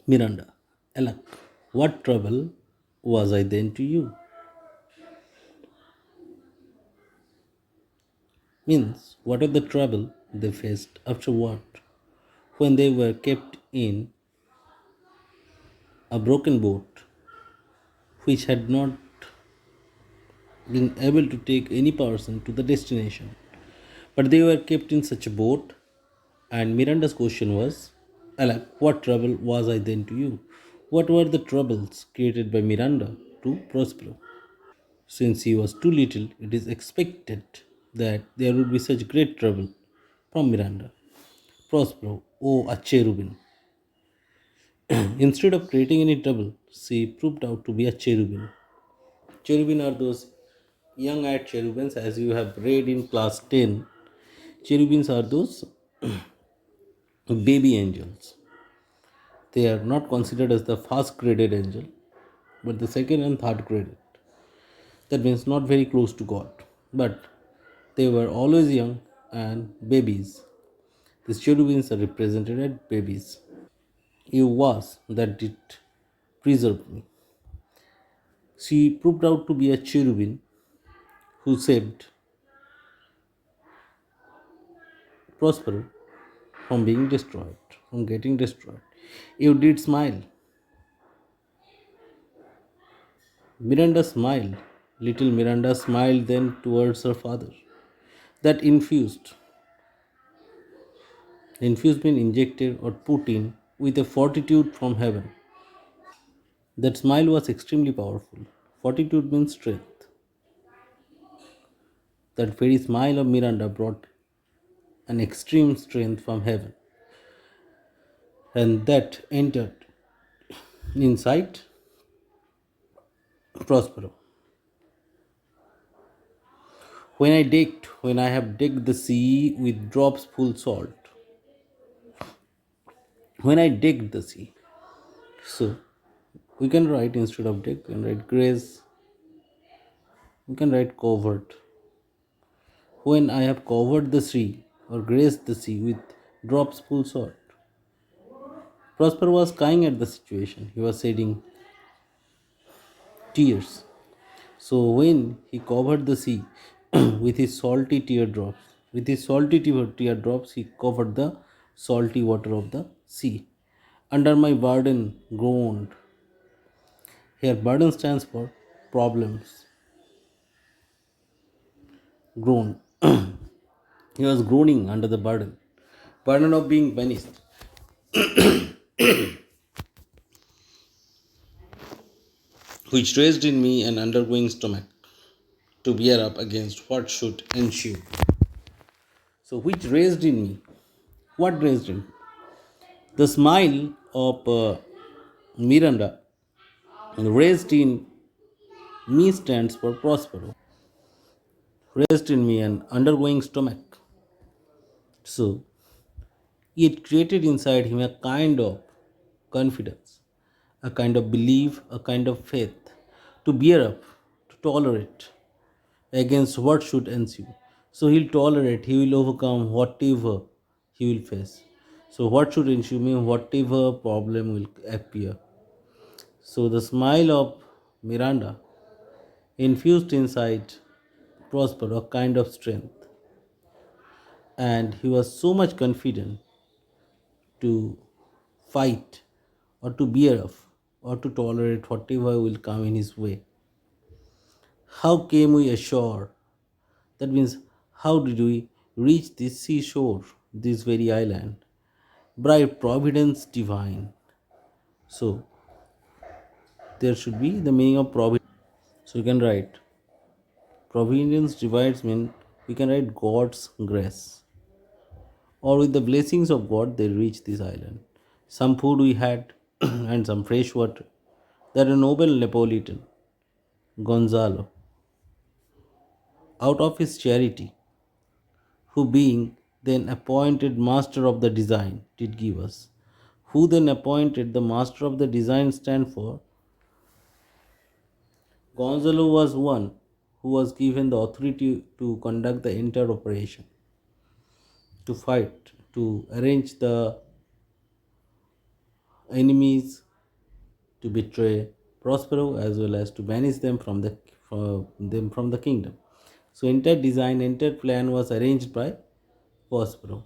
Miranda, alack, what trouble was I then to you? Means, what of the trouble they faced afterward when they were kept in a broken boat which had not been able to take any person to the destination. But they were kept in such a boat, and Miranda's question was, alack, what trouble was I then to you? What were the troubles created by Miranda to Prospero? Since he was too little, it is expected that there would be such great trouble from Miranda. Prospero, oh, a cherubim. Instead of creating any trouble, she proved out to be a cherubim. Cherubim are those young eyed cherubims, as you have read in class 10. Cherubims are those baby angels. They are not considered as the first graded angel, but the second and third graded. That means not very close to God. But they were always young and babies. These cherubims are represented as babies. It was that did preserve me. She proved out to be a cherubim who saved Prosper from being destroyed, from getting destroyed. You did smile. Miranda smiled. Little Miranda smiled then towards her father. That infused means injected or put in with a fortitude from heaven. That smile was extremely powerful. Fortitude means strength. That very smile of Miranda brought an extreme strength from heaven, and that entered inside Prospero. When I have digged the sea with drops full salt, when I digged the sea. So we can write instead of dig, we can write grace, we can write covered. When I have covered the sea or graced the sea with drops full salt. Prosper was crying at the situation. He was shedding tears. So when he covered the sea with his salty teardrops, he covered the salty water of the sea. Under my burden groaned. Here, burden stands for problems. Groan. He was groaning under the burden of being banished, which raised in me an undergoing stomach to bear up against what should ensue. So, which raised in me? What raised in? The smile of Miranda raised in me stands for Prospero. Raised in me an undergoing stomach. So, it created inside him a kind of confidence, a kind of belief, a kind of faith to bear up, to tolerate against what should ensue. So he'll tolerate, he will overcome whatever he will face. So, what should ensue mean whatever problem will appear. So, the smile of Miranda infused inside Prosper a kind of strength, and he was so much confident to fight or to bear up or to tolerate whatever will come in his way. How came we ashore? That means, how did we reach this seashore, this very island? By providence divine. So, there should be the meaning of providence. So, you can write providence divides mean we can write God's grace. Or with the blessings of God, they reach this island. Some food we had and some fresh water. That a noble Neapolitan, Gonzalo, out of his charity, who being then appointed master of the design, did give us. Who then appointed the master of the design stand for? Gonzalo was one who was given the authority to conduct the entire operation, to fight, to arrange the enemies to betray Prospero as well as to banish them from the kingdom. So entire design, entire plan was arranged by Prospero.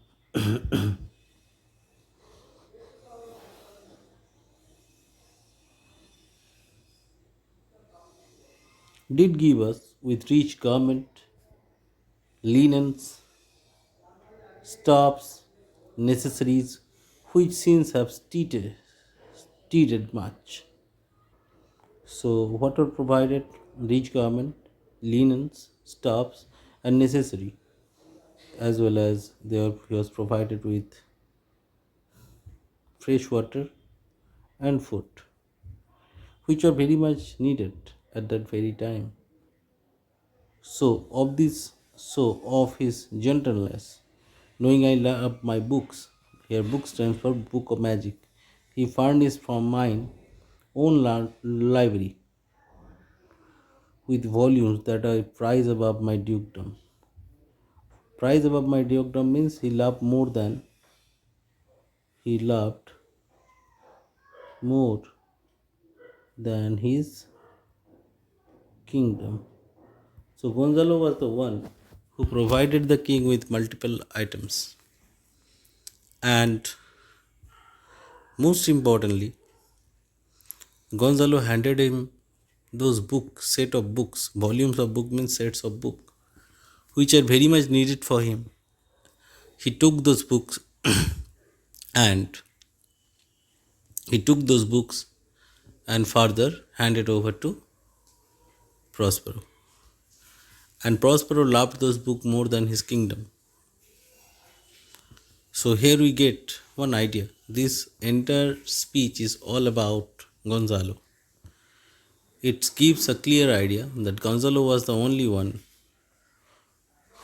Did give us with rich garment, linens, stops, necessaries, which since have steaded much. So what were provided? Rich garment, linens, stops, and necessary, as well as he was provided with fresh water and food, which are very much needed at that very time. So of his gentleness, knowing I love my books, here books stands for Book of Magic, he furnished from mine own library with volumes that are prize above my dukedom. Prize above my dukedom means he loved more than his kingdom. So Gonzalo was the one who provided the king with multiple items. And most importantly, Gonzalo handed him those books, set of books, volumes of book means sets of book, which are very much needed for him. He took those books and he took those books and further handed over to Prospero. And Prospero loved those books more than his kingdom. So here we get one idea. This entire speech is all about Gonzalo. It gives a clear idea that Gonzalo was the only one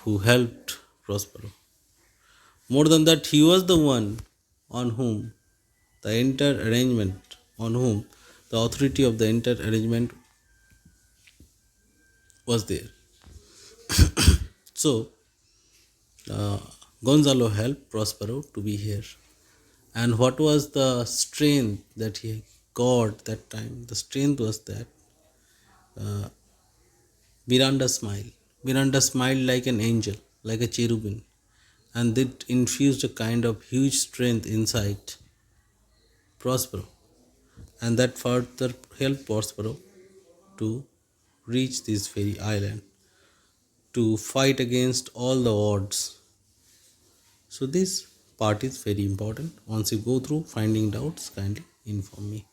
who helped Prospero. More than that, he was the one on whom the entire arrangement, on whom the authority of the entire arrangement was there. So, uh, Gonzalo helped Prospero to be here. And what was the strength that he got that time? The strength was that Miranda smiled. Miranda smiled like an angel, like a cherubim, and it infused a kind of huge strength inside Prospero, and that further helped Prospero to reach this very island, to fight against all the odds. So this part is very important. Once you go through finding doubts, kindly inform me.